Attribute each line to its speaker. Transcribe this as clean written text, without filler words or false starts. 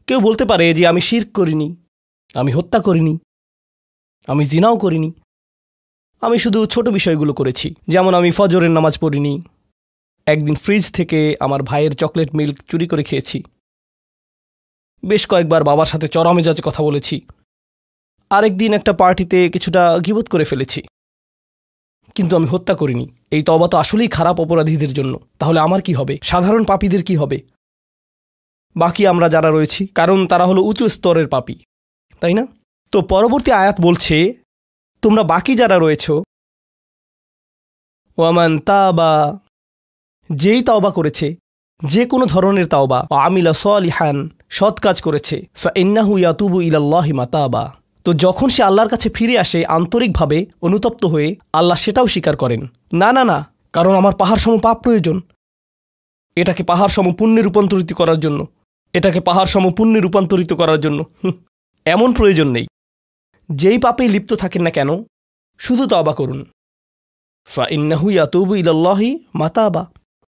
Speaker 1: কেউ বলতে পারে যে আমি শিরক করিনি, আমি হত্যা করিনি, আমি জিনাও করিনি, আমি শুধু ছোট বিষয়গুলো করেছি। যেমন আমি ফজরের নামাজ পড়িনি, একদিন ফ্রিজ থেকে আমার ভাইয়ের চকলেট মিল্ক চুরি করে খেয়েছি, বেশ কয়েকবার বাবার সাথে চড়া মেজাজে কথা বলেছি, আরেকদিন একটা পার্টিতে কিছুটা গীবত করে ফেলেছি। কিন্তু আমি হত্যা করিনি। এই তওবা তো আসলেই খারাপ অপরাধীদের জন্য। তাহলে আমার কি হবে? সাধারণ পাপীদের কি হবে? বাকি আমরা যারা রয়েছি, কারণ তারা হলো উঁচু স্তরের পাপী, তাই না? তো পরবর্তী আয়াত বলছে, তোমরা বাকি যারা রয়েছ, ওয়ামান তাবা, যেই তাওবা করেছে, যে কোনো ধরনের তাওবা, আমিলা সালিহান, সৎ কাজ করেছে, ফাইন্নাহু ইয়াতুবু ইলাল্লাহি মাতাবা, তো যখন সে আল্লাহর কাছে ফিরে আসে আন্তরিকভাবে, অনুতপ্ত হয়ে, আল্লাহ সেটাও স্বীকার করেন। না না না, কারণ আমার পাহাড় সম পাপ প্রয়োজন, এটাকে পাহাড় সম পুণ্যে রূপান্তরিত করার জন্য, এটাকে পাহাড় সম পুণ্যে রূপান্তরিত করার জন্য এমন প্রয়োজন নেই। যেই পাপেই লিপ্ত থাকেন না কেন, শুধু তওবা করুন। ফাইন্নাহু ইয়াতুবু ইলাল্লাহি মাতাবা।